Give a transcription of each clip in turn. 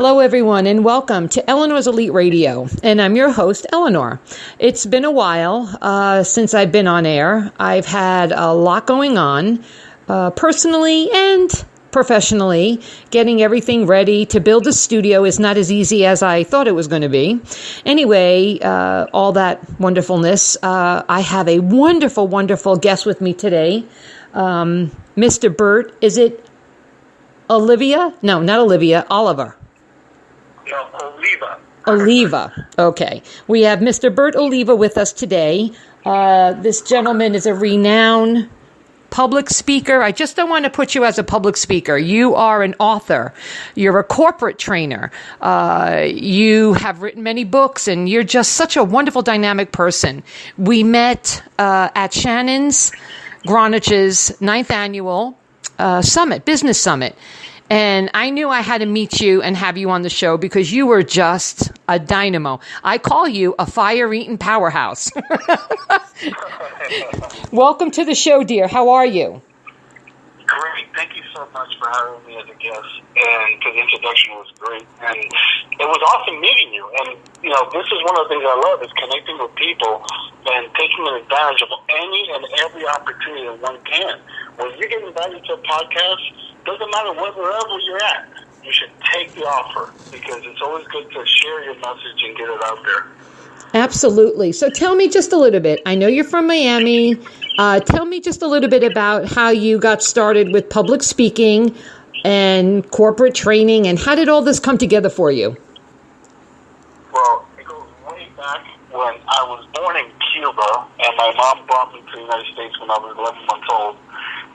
Hello, everyone, and welcome to Eleanor's Elite Radio. And I'm your host, Eleanor. It's been a while since I've been on air. I've had a lot going on, personally and professionally. Getting everything ready to build a studio is not as easy as I thought it was going to be. Anyway, all that wonderfulness. I have a wonderful, wonderful guest with me today. Mr. Bert, is it Olivia? No, not Olivia, Oliver. No, Oliva. Oliva. Okay. We have Mr. Bert Oliva with us today. This gentleman is a renowned public speaker. I just don't want to put you as a public speaker. You are an author. You're a corporate trainer. You have written many books, and you're just such a wonderful, dynamic person. We met at Shannon's Greenwich's 9th annual summit, business summit. And I knew I had to meet you and have you on the show because you were just a dynamo. I call you a fire-eating powerhouse. Welcome to the show, dear. How are you? Great. Thank you so much for having me as a guest. And the introduction was great. And it was awesome meeting you. And, you know, this is one of the things I love is connecting with people and taking advantage of any and every opportunity that one can. When you get invited to a podcast, doesn't matter wherever you're at, you should take the offer because it's always good to share your message and get it out there. Absolutely. So tell me just a little bit. I know you're from Miami. Tell me just a little bit about how you got started with public speaking and corporate training, and how did all this come together for you? Well, it goes way back when I was born in Cuba, and my mom brought me to the United States when I was 11 months old.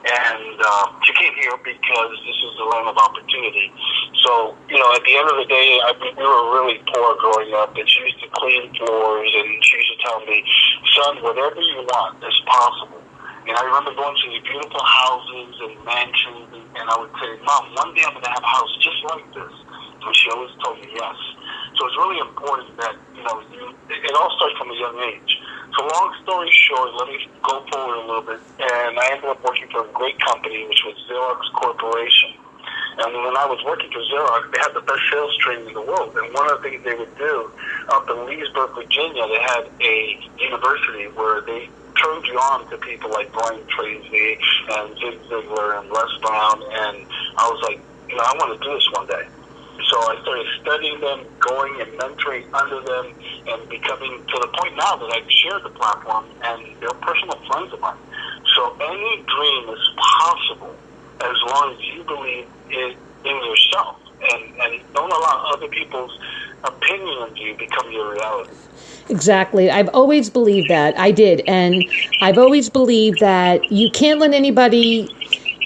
And she came here because this is the land of opportunity. So, you know, at the end of the day, we were really poor growing up. And she used to clean floors, and she used to tell me, son, whatever you want is possible. And I remember going to these beautiful houses and mansions, and I would say, Mom, one day I'm going to have a house just like this. And she always told me yes. So it's really important that, you know, it all starts from a young age. So long story short, let me go forward a little bit. And I ended up working for a great company, which was Xerox Corporation. And when I was working for Xerox, they had the best sales training in the world. And one of the things they would do, up in Leesburg, Virginia, they had a university where they turned you on to people like Brian Tracy and Zig Ziglar and Les Brown. And I was like, you know, I want to do this one day. So I started studying them, going and mentoring under them, and becoming to the point now that I've shared the platform, and they're personal friends of mine. So any dream is possible as long as you believe in yourself, and don't allow other people's opinion of you become your reality. Exactly. I've always believed that. I did. And I've always believed that you can't let anybody...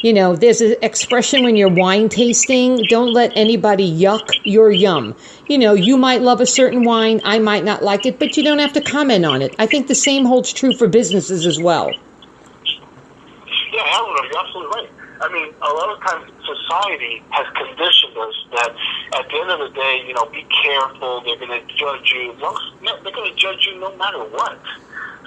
You know, there's an expression when you're wine tasting, don't let anybody yuck your yum. You know, you might love a certain wine, I might not like it, but you don't have to comment on it. I think the same holds true for businesses as well. Yeah, Eleanor, you're absolutely right. I mean, a lot of times society has conditioned us that at the end of the day, you know, be careful, they're going to judge you. They're going to judge you no matter what.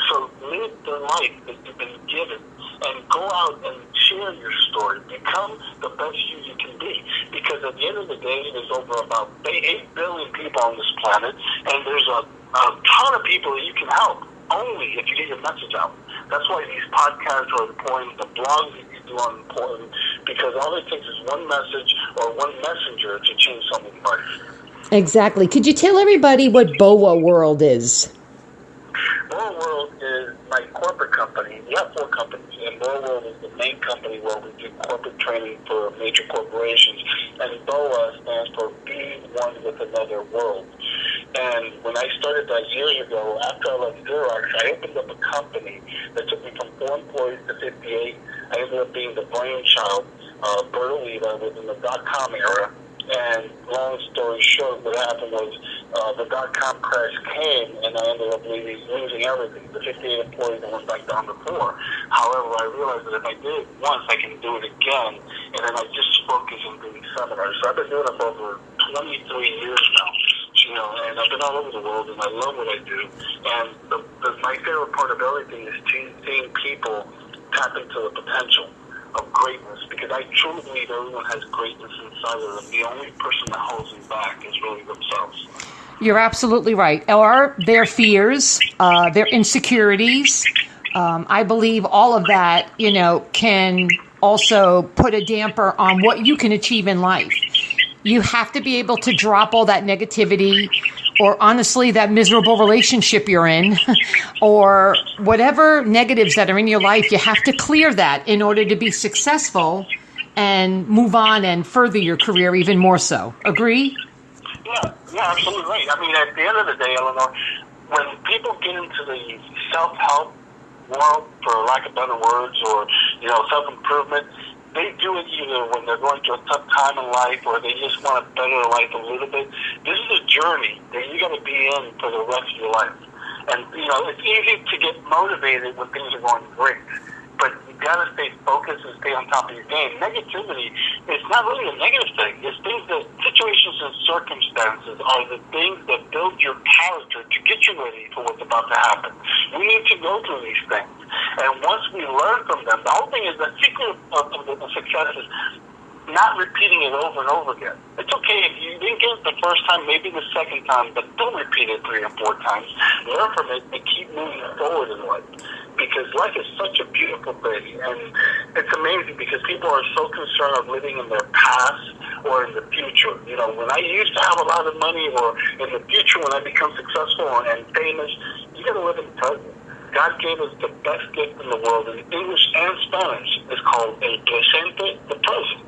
So live the life that you've been given and go out and share your story. Become the best you can be. Because at the end of the day, there's over about 8 billion people on this planet, and there's a ton of people that you can help only if you get your message out. That's why these podcasts are important, the blogs that you do are important, because all it takes is one message or one messenger to change someone's life. Exactly. Could you tell everybody what BOA World is? BOA World is my corporate company. We have 4 companies, and BOA World is the main company where we do corporate training for major corporations. And BOA stands for Be One with Another World. And when I started that years ago, after I left Xerox, I opened up a company that took me from 4 employees to 58. I ended up being the brainchild of Bert Oliva within the .com era. And long story short, what happened was the .com crash came, and I ended up losing everything. The 58 employees went back down to 4. However, I realized that if I did it once, I can do it again. And then I just focus on doing seminars. So I've been doing it for over 23 years now. You know, and I've been all over the world, and I love what I do. And my favorite part of everything is seeing people tap into the potential of greatness, because I truly believe everyone has greatness inside of them. The only person that holds them back is really themselves. You're absolutely right. Or their fears, their insecurities. I believe all of that, can also put a damper on what you can achieve in life. You have to be able to drop all that negativity, or honestly, that miserable relationship you're in, or whatever negatives that are in your life. You have to clear that in order to be successful and move on and further your career even more so. Agree? Yeah, absolutely right. I mean, at the end of the day, Eleanor, when people get into the self-help world, for lack of better words, or, self-improvement, they do it either when they're going through a tough time in life or they just want to better their life a little bit. This is a journey that you got to be in for the rest of your life. And, it's easy to get motivated when things are going great, but you got to stay focused and stay on top of your game. Negativity is not really a negative thing. It's things that, situations and circumstances are the things that build your character to get you ready for what's about to happen. We need to go through these things. And once we learn from them, the whole thing is the secret of the success is not repeating it over and over again. It's okay if you didn't get it the first time, maybe the second time, but don't repeat it 3 or 4 times. Learn from it and keep moving forward in life. Because life is such a beautiful thing, and it's amazing because people are so concerned of living in their past or in the future. When I used to have a lot of money, or in the future when I become successful and famous, you got to live in the present. God gave us the best gift in the world in English and Spanish. It's called el presente, the present.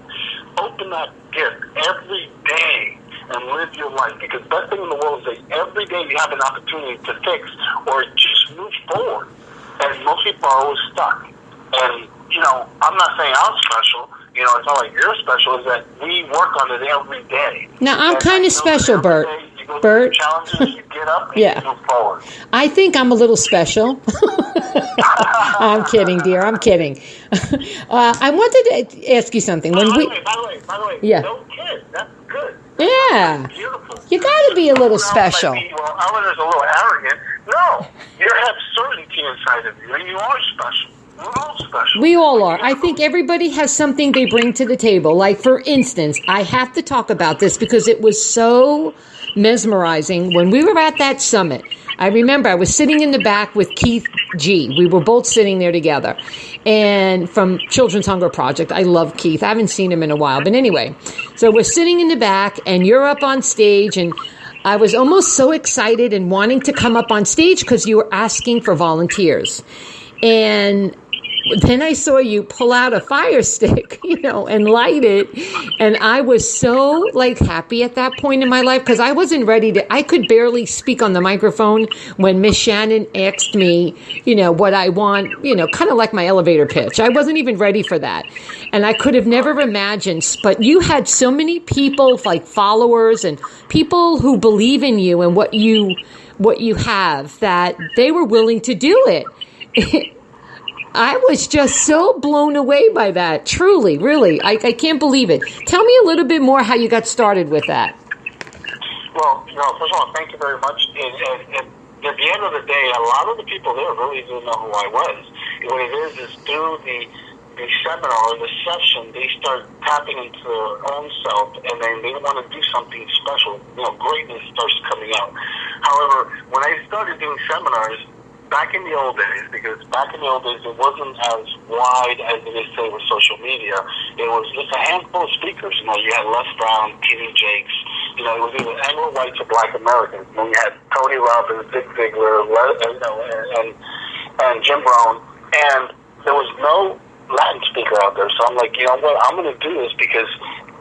Open that gift every day and live your life, because the best thing in the world is that every day you have an opportunity to fix or just move forward. And most people are always stuck. And, I'm not saying I'm special. It's not like you're special. It's that we work on it every day. Now, I'm kind of special, Bert. Bert. Challenges, you get up and Yeah. you move forward. I think I'm a little special. I'm kidding, dear. I'm kidding. I wanted to ask you something. By the way, Yeah. no kids. That's good. Yeah. That's beautiful. You got to be a little special. Alan is a little arrogant. No, you have certainty inside of you, and you are special. We're all special. We all are. I think everybody has something they bring to the table. Like, for instance, I have to talk about this because it was so mesmerizing when we were at that summit. I remember I was sitting in the back with Keith G. We were both sitting there together. And from Children's Hunger Project. I love Keith. I haven't seen him in a while. But anyway, so we're sitting in the back and you're up on stage, and I was almost so excited and wanting to come up on stage because you were asking for volunteers. And then I saw you pull out a fire stick, and light it. And I was so happy at that point in my life because I wasn't ready I could barely speak on the microphone when Miss Shannon asked me, what I want, kind of like my elevator pitch. I wasn't even ready for that. And I could have never imagined, but you had so many people, followers and people who believe in you and what you have, that they were willing to do it. I was just so blown away by that. Truly, really. I can't believe it. Tell me a little bit more how you got started with that. Well, first of all, thank you very much. And at the end of the day, a lot of the people there really didn't know who I was. What it is through the seminar or the session, they start tapping into their own self, and then they want to do something special. Greatness starts coming out. However, when I started doing seminars, back in the old days, because back in the old days it wasn't as wide as it is today with social media. It was just a handful of speakers. You had Les Brown, T.D. Jakes. It was either Anglo-whites or Black Americans. You had Tony Robbins, Zig Ziglar, and Jim Brown, and there was no Latin speaker out there. So I'm like, what? I'm going to do this because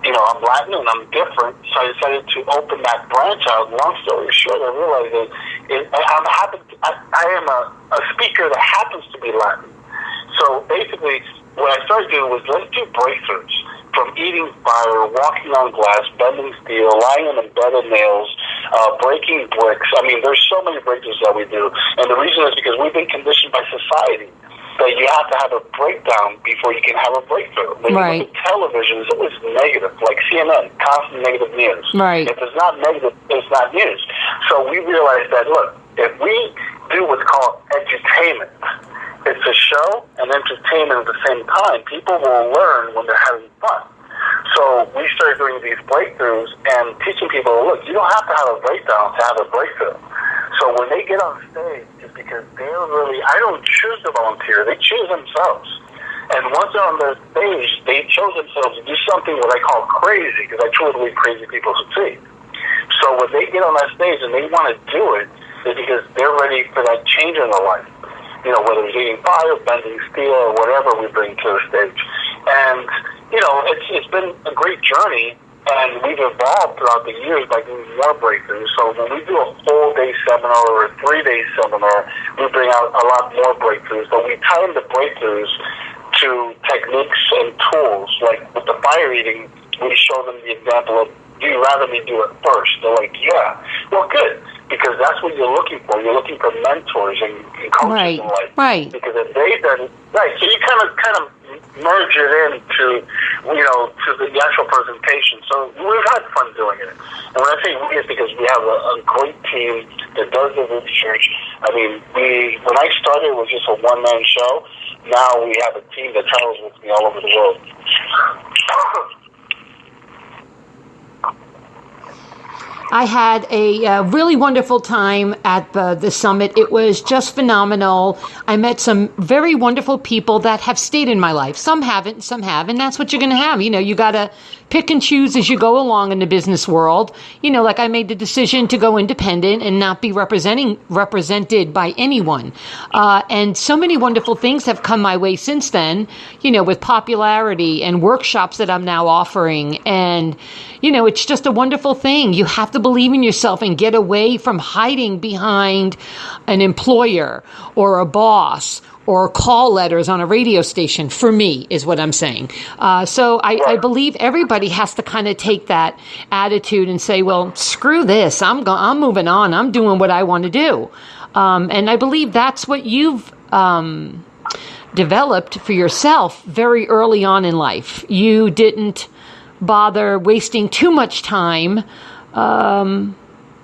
I'm Latin and I'm different. So I decided to open that branch out. Long story short, I realized that I am a speaker that happens to be Latin. So basically, what I started doing was, let's do breakthroughs. From eating fire, walking on glass, bending steel, lying on a bed of nails, breaking bricks. I mean, there's so many breakthroughs that we do. And the reason is because we've been conditioned by society that you have to have a breakdown before you can have a breakthrough. When you look at television, it's always negative, like CNN, constant negative news. Right. If it's not negative, it's not news. So we realized that, look, if we do what's called edutainment, It's a show and entertainment at the same time. People will learn when they're having fun. So we started doing these breakthroughs and teaching people, look, you don't have to have a breakdown to have a breakthrough. So when they get on stage, it's because they're really, I don't choose to volunteer, they choose themselves. And once they're on the stage, they chose themselves to do something what I call crazy, because I truly believe crazy people succeed. So when they get on that stage and they want to do it, it's because they're ready for that change in their life. You know, whether it's eating fire, bending steel, or whatever we bring to the stage. And, you know, it's been a great journey, and we've evolved throughout the years by doing more breakthroughs. So when we do a full-day seminar or a 3-day seminar, we bring out a lot more breakthroughs. But we tie in the breakthroughs to techniques and tools. Like with the fire eating, we show them the example of, do you rather me do it first? They're like, yeah. Well, good, because that's what you're looking for. You're looking for mentors and coaches in life. Right. Because if they've done right, so you kind of merge it into, you know, to the actual presentation. So we've had fun doing it. And when I say we, it's because we have a great team that does the research. I mean, when I started, it was just a one-man show. Now we have a team that travels with me all over the world. I had a really wonderful time at the summit. It was just phenomenal. I met some very wonderful people that have stayed in my life. Some haven't, some have, and that's what you're going to have. You know, you got to pick and choose as you go along in the business world. You know, like I made the decision to go independent and not be represented by anyone. And so many wonderful things have come my way since then, you know, with popularity and workshops that I'm now offering. And, you know, it's just a wonderful thing. You have to believe in yourself and get away from hiding behind an employer or a boss or call letters on a radio station, for me, is what I'm saying. So I believe everybody has to kind of take that attitude and say, well, screw this. I'm moving on. I'm doing what I want to do. And I believe that's what you've developed for yourself very early on in life. You didn't bother wasting too much time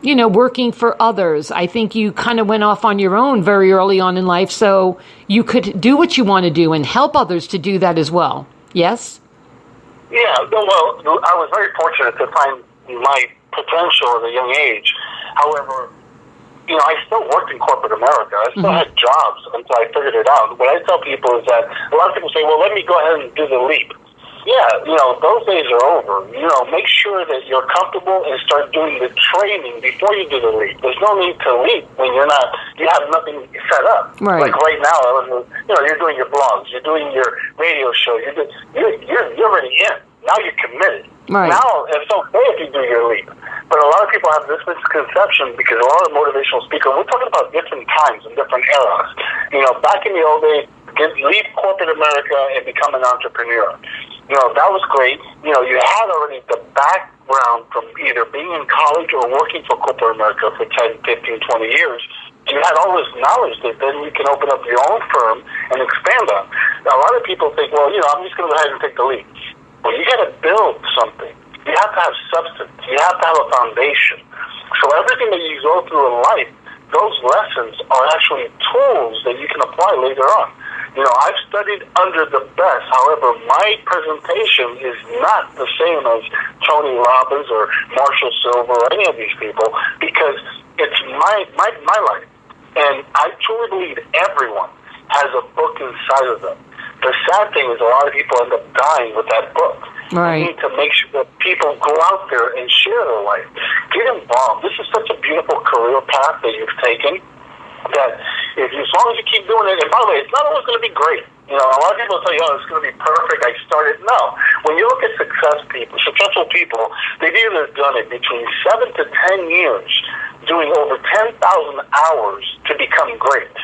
you know, working for others. I think you kind of went off on your own very early on in life, so you could do what you want to do and help others to do that as well. Yes? Yeah, well, I was very fortunate to find my potential at a young age. However, you know, I still worked in corporate America. I still had jobs until I figured it out. What I tell people is that a lot of people say, well, let me go ahead and do the leap. Yeah, you know, those days are over. You know, make sure that you're comfortable and start doing the training before you do the leap. There's no need to leap when you have nothing set up. Right. Like right now, you know, you're doing your blogs, you're doing your radio show, you're already in. Now you're committed. Right. Now it's okay if you do your leap. But a lot of people have this misconception because a lot of motivational speakers, we're talking about different times and different eras. You know, back in the old days, leave corporate America and become an entrepreneur. You know, that was great. You know, you had already the background from either being in college or working for corporate America for 10, 15, 20 years. You had all this knowledge that then you can open up your own firm and expand on. Now, a lot of people think, well, you know, I'm just going to go ahead and take the leap. Well, you got to build something. You have to have substance. You have to have a foundation. So everything that you go through in life, those lessons are actually tools that you can apply later on. You know, I've studied under the best. However, my presentation is not the same as Tony Robbins or Marshall Silver or any of these people because it's my life. And I truly believe everyone has a book inside of them. The sad thing is a lot of people end up dying with that book. Right. You need to make sure that people go out there and share their life. Get involved. This is such a beautiful career path that you've taken that as long as you keep doing it, and by the way, it's not always going to be great. You know, a lot of people say, oh, it's going to be perfect. I started. No. When you look at successful people, they've either done it between 7 to 10 years, doing over 10,000 hours to become great.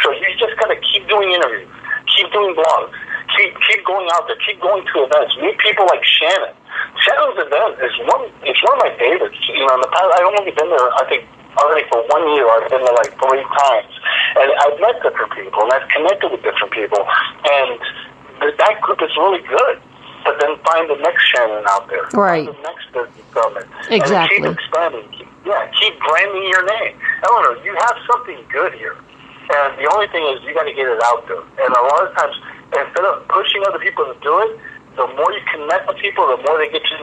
So you just got to keep doing interviews, keep doing blogs, keep going out there, keep going to events, meet people like Shannon. Shannon's event is one of my favorites. You know, in the past, I've only been there, I think, already for 1 year. I've been there like 3 times. And I've met different people, and I've connected with different people. And that group is really good. But then find the next Shannon out there. Right. Find the next business summit. Exactly. And keep expanding. Keep branding your name. Eleanor, you have something good here. And the only thing is you got to get it out there. And a lot of times, instead of pushing other people to do it, the more you connect with people, the more they get to